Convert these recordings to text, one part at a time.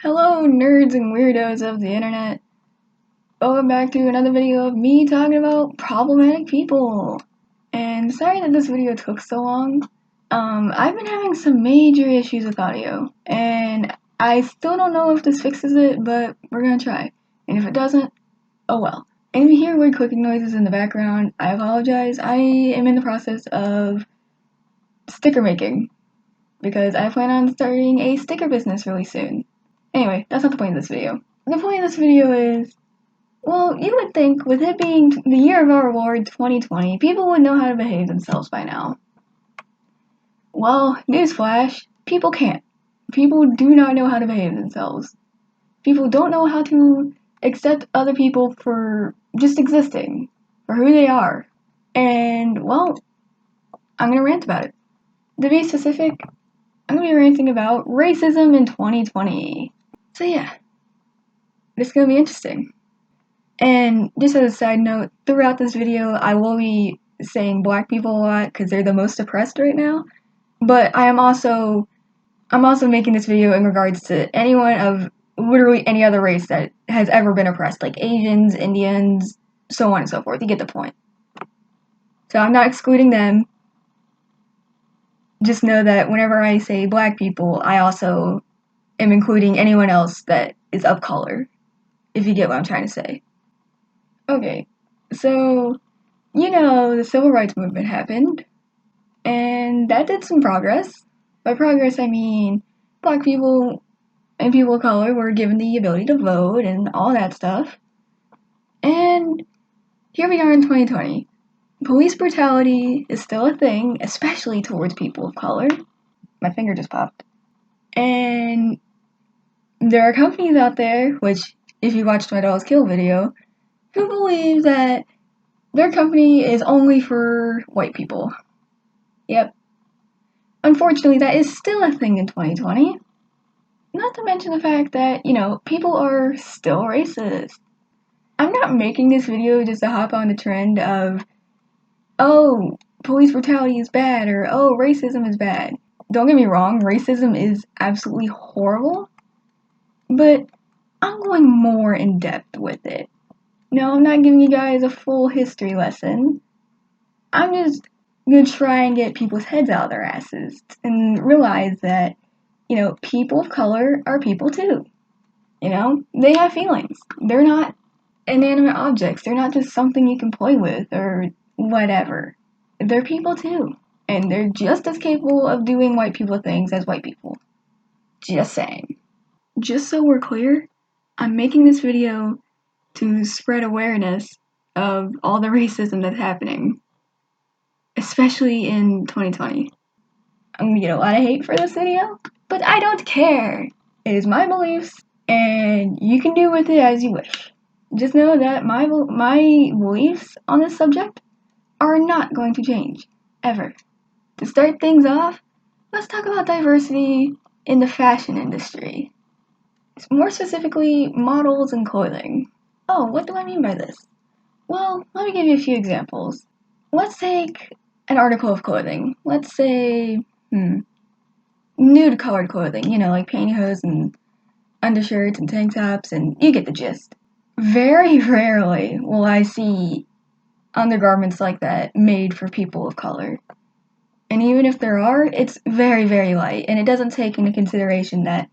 Hello, nerds and weirdos of the internet. Welcome back to another video of me talking about problematic people. And sorry that this video took so long. I've been having some major issues with audio, and I still don't know if this fixes it, but we're gonna try. And if it doesn't, oh well. And if you hear weird clicking noises in the background, I apologize. I am in the process of sticker making, because I plan on starting a sticker business really soon. Anyway, that's not the point of this video. The point of this video is, well, you would think with it being the year of our Lord 2020, people would know how to behave themselves by now. Well, newsflash, people can't. People do not know how to behave themselves. People don't know how to accept other people for just existing, for who they are. And, well, I'm gonna rant about it. To be specific, I'm gonna be ranting about racism in 2020. So yeah, it's gonna be interesting. And just as a side note, throughout this video, I will be saying black people a lot because they're the most oppressed right now. But I'm also making this video in regards to anyone of literally any other race that has ever been oppressed, like Asians, Indians, so on and so forth. You get the point. So I'm not excluding them. Just know that whenever I say black people, I also am including anyone else that is of color, if you get what I'm trying to say. Okay, so the civil rights movement happened, and that did some progress. By progress, I mean black people and people of color were given the ability to vote and all that stuff. And here we are in 2020. Police brutality is still a thing, especially towards people of color. My finger just popped. And there are companies out there, which, if you watched my Dolls Kill video, who believe that their company is only for white people. Yep. Unfortunately, that is still a thing in 2020. Not to mention the fact that, people are still racist. I'm not making this video just to hop on the trend of, oh, police brutality is bad, or oh, racism is bad. Don't get me wrong, racism is absolutely horrible, but I'm going more in depth with it. No, I'm not giving you guys a full history lesson. I'm just gonna try and get people's heads out of their asses and realize that, people of color are people too. They have feelings. They're not inanimate objects. They're not just something you can play with or whatever. They're people too. And they're just as capable of doing white people things as white people. Just saying. Just so we're clear, I'm making this video to spread awareness of all the racism that's happening, especially in 2020. I'm gonna get a lot of hate for this video, but I don't care. It is my beliefs, and you can do with it as you wish. Just know that my beliefs on this subject are not going to change, ever. To start things off, let's talk about diversity in the fashion industry. More specifically, models and clothing. Oh, what do I mean by this? Well, let me give you a few examples. Let's take an article of clothing. Let's say, nude colored clothing, like pantyhose and undershirts and tank tops, and you get the gist. Very rarely will I see undergarments like that made for people of color. And even if there are, it's very, very light, and it doesn't take into consideration that,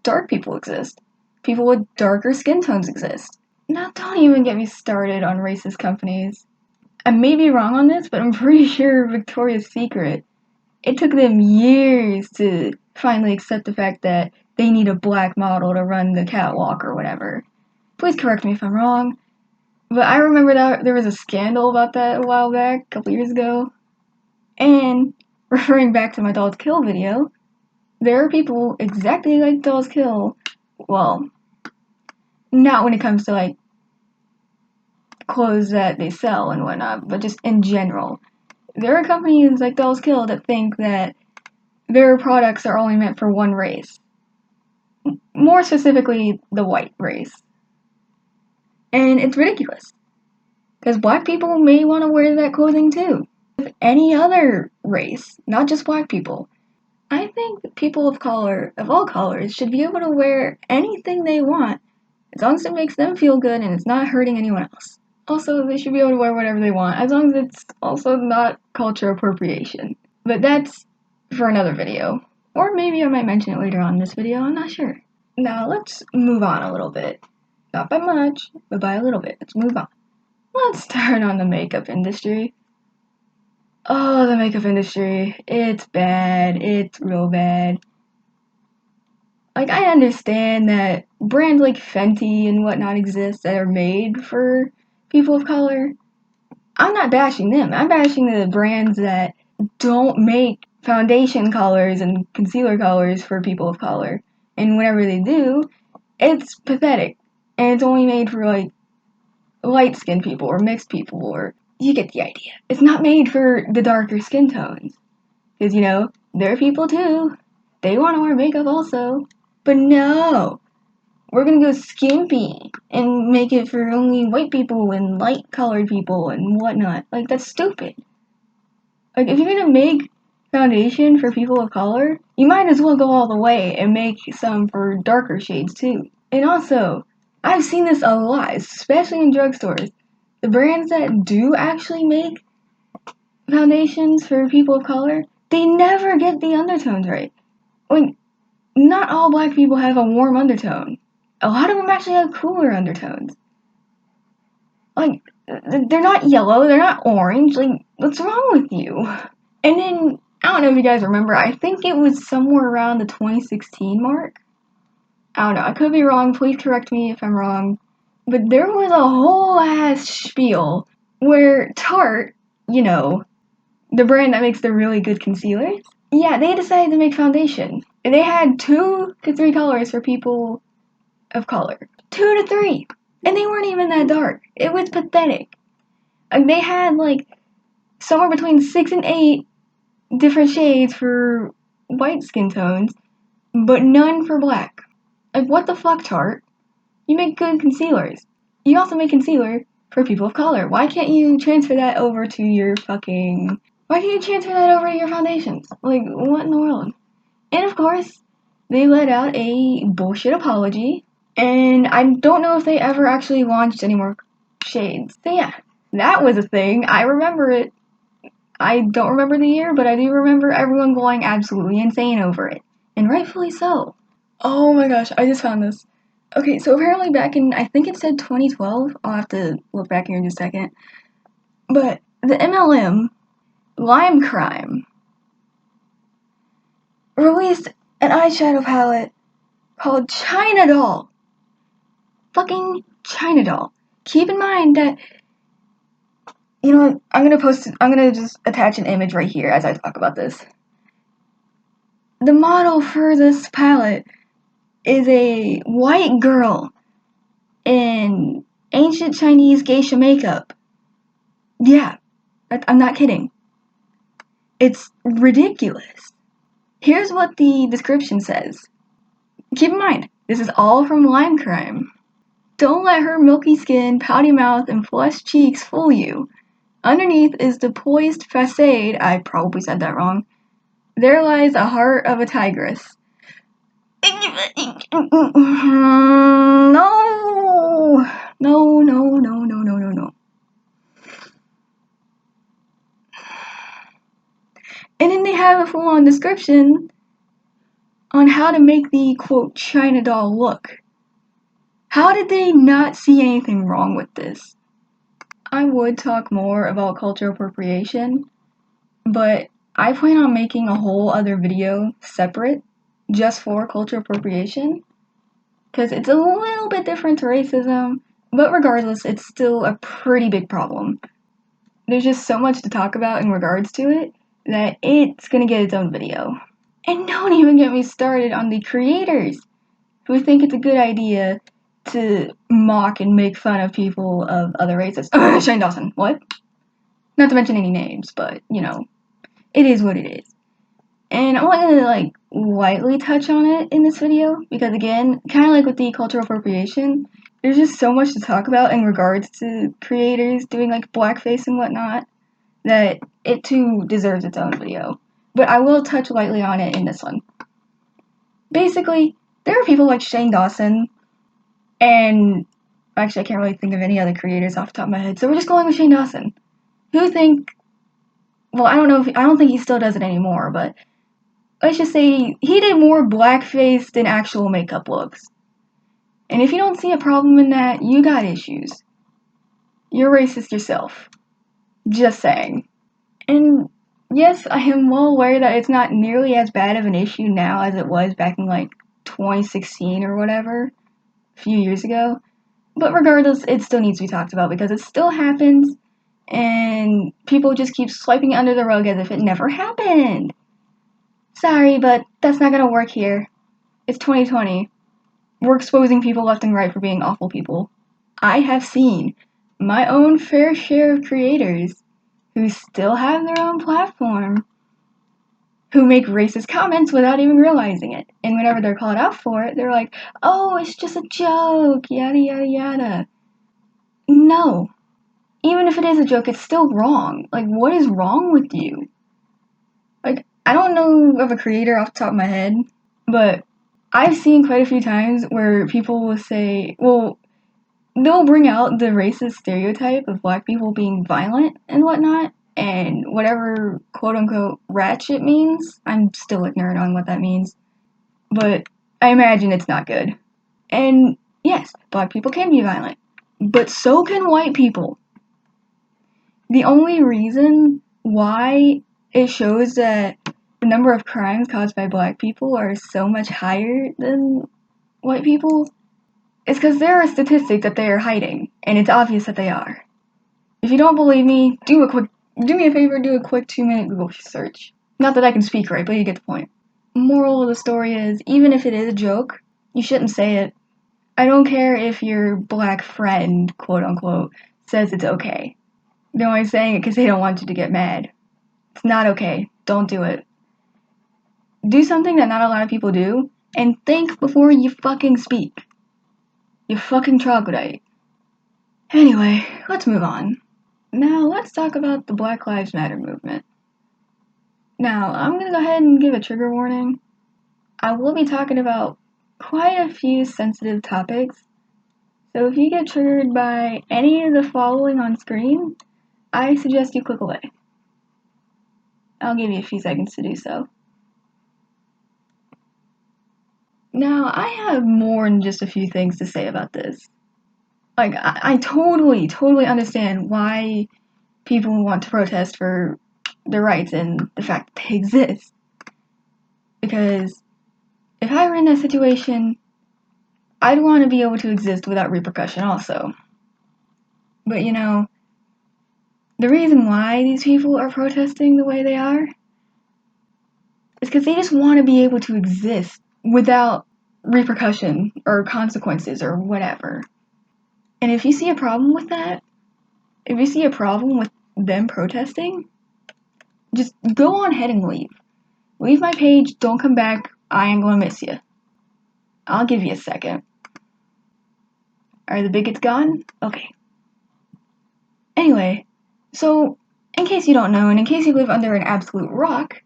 dark people exist. People with darker skin tones exist. Now, don't even get me started on racist companies. I may be wrong on this, but I'm pretty sure Victoria's Secret, it took them years to finally accept the fact that they need a black model to run the catwalk or whatever. Please correct me if I'm wrong, but I remember that there was a scandal about that a while back, a couple years ago. And referring back to my Dolls Kill video, there are people exactly like Dolls Kill. Well, not when it comes to like clothes that they sell and whatnot, but just in general. There are companies like Dolls Kill that think that their products are only meant for one race. More specifically, the white race. And it's ridiculous. Because black people may want to wear that clothing too. Any other race, not just black people. I think people of color, of all colors, should be able to wear anything they want, as long as it makes them feel good and it's not hurting anyone else. Also, they should be able to wear whatever they want, as long as it's also not culture appropriation. But that's for another video. Or maybe I might mention it later on in this video, I'm not sure. Now let's move on a little bit. Not by much, but by a little bit. Let's move on. Let's start on the makeup industry. Oh, the makeup industry. It's bad. It's real bad. Like, I understand that brands like Fenty and whatnot exist that are made for people of color. I'm not bashing them. I'm bashing the brands that don't make foundation colors and concealer colors for people of color. And whenever they do, it's pathetic. And it's only made for, like, light-skinned people or mixed people, or you get the idea. It's not made for the darker skin tones. Because, they're people too. They want to wear makeup also. But no, we're gonna go skimpy and make it for only white people and light-colored people and whatnot. Like, that's stupid. Like, if you're gonna make foundation for people of color, you might as well go all the way and make some for darker shades too. And also, I've seen this a lot, especially in drugstores. The brands that do actually make foundations for people of color, they never get the undertones right. Like, not all black people have a warm undertone. A lot of them actually have cooler undertones. Like, they're not yellow, they're not orange. Like, what's wrong with you? And then, I don't know if you guys remember, I think it was somewhere around the 2016 mark. I don't know, I could be wrong, please correct me if I'm wrong. But there was a whole ass spiel where Tarte, the brand that makes the really good concealers, yeah, they decided to make foundation. They had 2 to 3 colors for people of color. 2 to 3! And they weren't even that dark. It was pathetic. They had, like, somewhere between 6 and 8 different shades for white skin tones, but none for black. Like, what the fuck, Tarte? You make good concealers. You also make concealer for people of color. Why can't you transfer that over to your fucking... Why can't you transfer that over to your foundations? Like, what in the world? And of course, they let out a bullshit apology, and I don't know if they ever actually launched any more shades. So yeah, that was a thing. I remember it. I don't remember the year, but I do remember everyone going absolutely insane over it. And rightfully so. Oh my gosh, I just found this. Okay, so apparently back in, I think it said 2012, I'll have to look back here in just a second, but the MLM, Lime Crime, released an eyeshadow palette called China Doll. Fucking China Doll. Keep in mind that, I'm gonna just attach an image right here as I talk about this. The model for this palette is a white girl in ancient Chinese geisha makeup. Yeah, I'm not kidding. It's ridiculous. Here's what the description says. Keep in mind, this is all from Lime Crime. Don't let her milky skin, pouty mouth, and flushed cheeks fool you. Underneath is the poised facade, I probably said that wrong. There lies a heart of a tigress. No. And then they have a full-on description on how to make the, quote, China doll look. How did they not see anything wrong with this? I would talk more about cultural appropriation, but I plan on making a whole other video separate just for cultural appropriation, because it's a little bit different to racism, but regardless, it's still a pretty big problem. There's just so much to talk about in regards to it that it's gonna get its own video. And don't even get me started on the creators who think it's a good idea to mock and make fun of people of other races. Shane Dawson, what? Not to mention any names, but, it is what it is. And I'm only gonna, lightly touch on it in this video, because again, kind of like with the cultural appropriation, there's just so much to talk about in regards to creators doing, blackface and whatnot, that it too deserves its own video. but I will touch lightly on it in this one. Basically, there are people like Shane Dawson, and actually I can't really think of any other creators off the top of my head, so we're just going with Shane Dawson, who think, well, I don't think he still does it anymore, but let's just say he did more blackface than actual makeup looks. And if you don't see a problem in that, you got issues. You're racist yourself. Just saying. And yes, I am well aware that it's not nearly as bad of an issue now as it was back in like 2016 or whatever, a few years ago. But regardless, it still needs to be talked about because it still happens and people just keep swiping it under the rug as if it never happened. Sorry, but that's not gonna work here. It's 2020. We're exposing people left and right for being awful people. I have seen my own fair share of creators who still have their own platform who make racist comments without even realizing it. And whenever they're called out for it, they're like, oh, it's just a joke, yada yada yada. No. Even if it is a joke, it's still wrong. Like, what is wrong with you? Like, I don't know of a creator off the top of my head, but I've seen quite a few times where people will say, well, they'll bring out the racist stereotype of black people being violent and whatnot, and whatever quote-unquote ratchet means, I'm still ignorant on what that means, but I imagine it's not good. And yes, black people can be violent, but so can white people. The only reason why it shows that the number of crimes caused by black people are so much higher than white people is because there are statistics that they are hiding, and it's obvious that they are. If you don't believe me, do me a favor, do a quick 2-minute Google search. Not that I can speak right, but you get the point. Moral of the story is, even if it is a joke, you shouldn't say it. I don't care if your black friend, quote unquote, says it's okay. They're only saying it because they don't want you to get mad. It's not okay. Don't do it. Do something that not a lot of people do, and think before you fucking speak. You fucking troglodyte. Anyway, let's move on. Now, let's talk about the Black Lives Matter movement. Now, I'm gonna go ahead and give a trigger warning. I will be talking about quite a few sensitive topics, so if you get triggered by any of the following on screen, I suggest you click away. I'll give you a few seconds to do so. Now, I have more than just a few things to say about this. Like, I totally understand why people want to protest for their rights and the fact that they exist. Because if I were in that situation, I'd want to be able to exist without repercussion also. But you know, the reason why these people are protesting the way they are is because they just want to be able to exist without repercussion or consequences or whatever. And if you see a problem with that, if you see a problem with them protesting, just go on ahead and leave. Leave my page, don't come back, I ain't gonna miss you. I'll give you a second. Are the bigots gone? Okay. Anyway, so, in case you don't know, and in case you live under an absolute rock,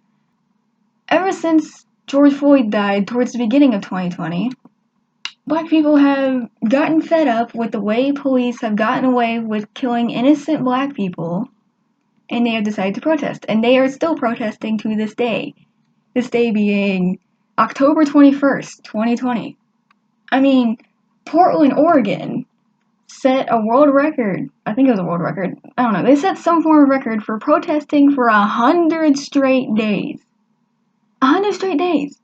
ever since George Floyd died towards the beginning of 2020, black people have gotten fed up with the way police have gotten away with killing innocent black people, and they have decided to protest. And they are still protesting to this day. This day being October 21st, 2020. I mean, Portland, Oregon set a world record. I think it was a world record. I don't know. They set some form of record for protesting for 100 straight days. 100 straight days.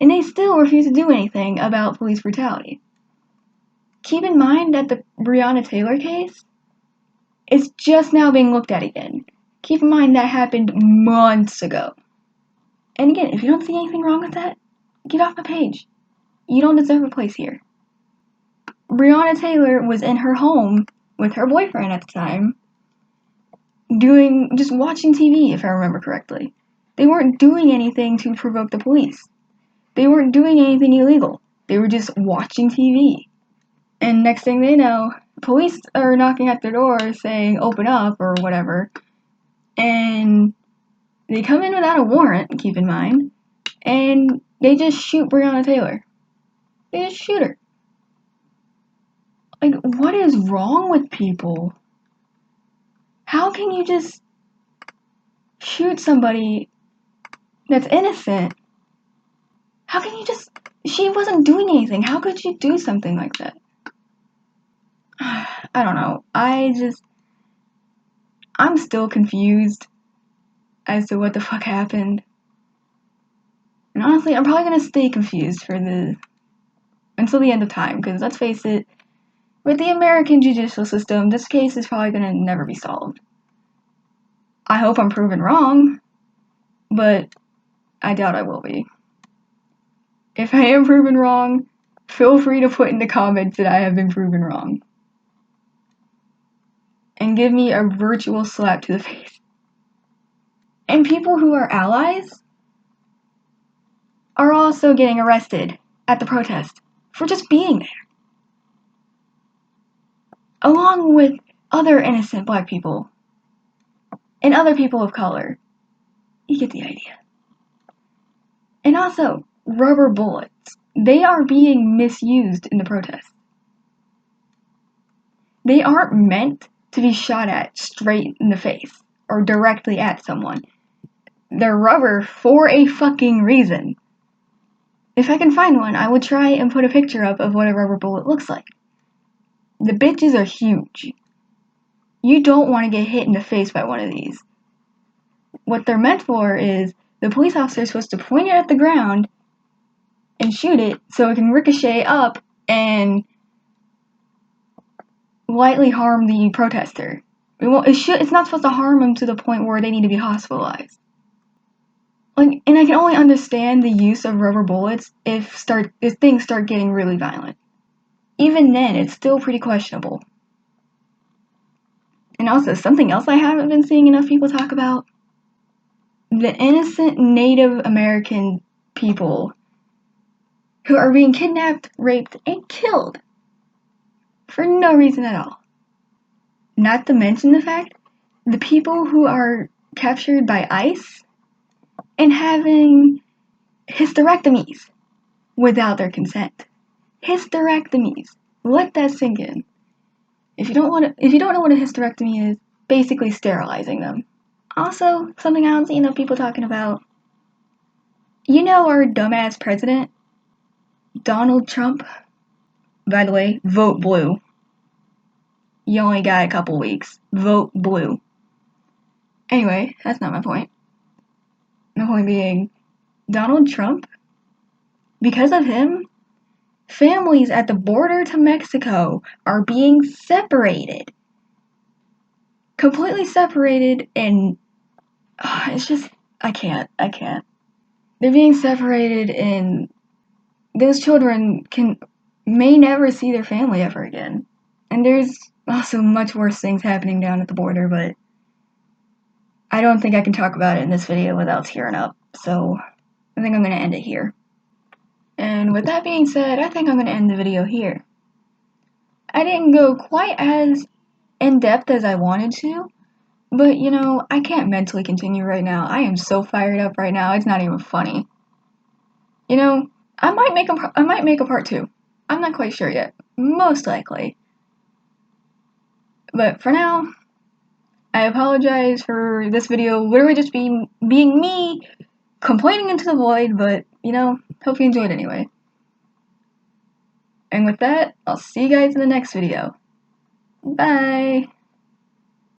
And they still refuse to do anything about police brutality. Keep in mind that the Breonna Taylor case is just now being looked at again. Keep in mind that happened months ago. And again, if you don't see anything wrong with that, get off my page. You don't deserve a place here. Breonna Taylor was in her home with her boyfriend at the time, just watching TV, if I remember correctly. They weren't doing anything to provoke the police. They weren't doing anything illegal. They were just watching TV. And next thing they know, police are knocking at their door saying, open up, or whatever. And They come in without a warrant, keep in mind, and they just shoot Breonna Taylor. They just shoot her. Like, what is wrong with people? How can you just shoot somebody that's innocent? How can you just... She wasn't doing anything. How could you do something like that? I don't know. I'm still confused as to what the fuck happened. And honestly, I'm probably gonna stay confused until the end of time, because let's face it, with the American judicial system, this case is probably gonna never be solved. I hope I'm proven wrong, but I doubt I will be. If I am proven wrong, feel free to put in the comments that I have been proven wrong. And give me a virtual slap to the face. And people who are allies are also getting arrested at the protest for just being there. Along with other innocent black people and other people of color. You get the idea. And also, rubber bullets. They are being misused in the protest. They aren't meant to be shot at straight in the face or directly at someone. They're rubber for a fucking reason. If I can find one, I will try and put a picture up of what a rubber bullet looks like. The bitches are huge. You don't want to get hit in the face by one of these. What they're meant for is the police officer is supposed to point it at the ground and shoot it so it can ricochet up and lightly harm the protester. It's not supposed to harm them to the point where they need to be hospitalized. And I can only understand the use of rubber bullets if things start getting really violent. Even then, it's still pretty questionable. And also, something else I haven't been seeing enough people talk about: the innocent Native American people who are being kidnapped, raped, and killed for no reason at all. Not to mention the fact, the people who are captured by ICE and having hysterectomies without their consent. Hysterectomies. Let that sink in. If you don't know what a hysterectomy is, basically sterilizing them. Also, something I don't see enough people talking about. You know our dumbass president, Donald Trump? By the way, vote blue. You only got a couple weeks. Vote blue. Anyway, that's not my point. My point being, Donald Trump, because of him, families at the border to Mexico are being separated. Completely separated, and it's just, I can't. They're being separated, and those children may never see their family ever again. And there's also much worse things happening down at the border, but I don't think I can talk about it in this video without tearing up, so I think I'm going to end it here. And with that being said, I think I'm going to end the video here. I didn't go quite as in-depth as I wanted to, but you know, I can't mentally continue right now. I am so fired up right now, it's not even funny. You know, I might make a part 2. I'm not quite sure yet. Most likely. But for now, I apologize for this video literally just being me complaining into the void, but you know, hope you enjoyed anyway. And with that, I'll see you guys in the next video. Bye!